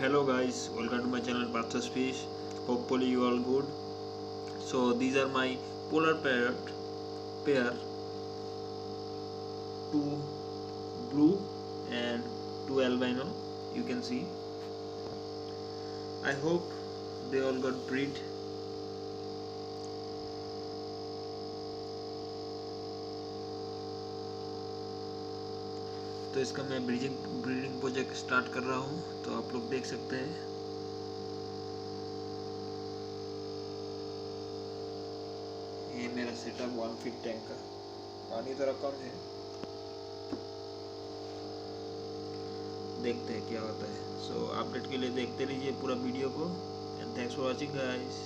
hello guys, welcome to my channel Pathos Fish. Hopefully you all good. So these are my polar pair, two blue and two albino. You can see. I hope they all got breed. तो इसका मैं breeding project start कर रहा हूँ, तो आप लोग देख सकते हैं। ये मेरा सेटअप 1 फीट टैंक का, पानी थोड़ा कम है, देखते हैं क्या होता है। सो अपडेट के लिए देखते रहिए पूरा वीडियो को and thanks for watching guys.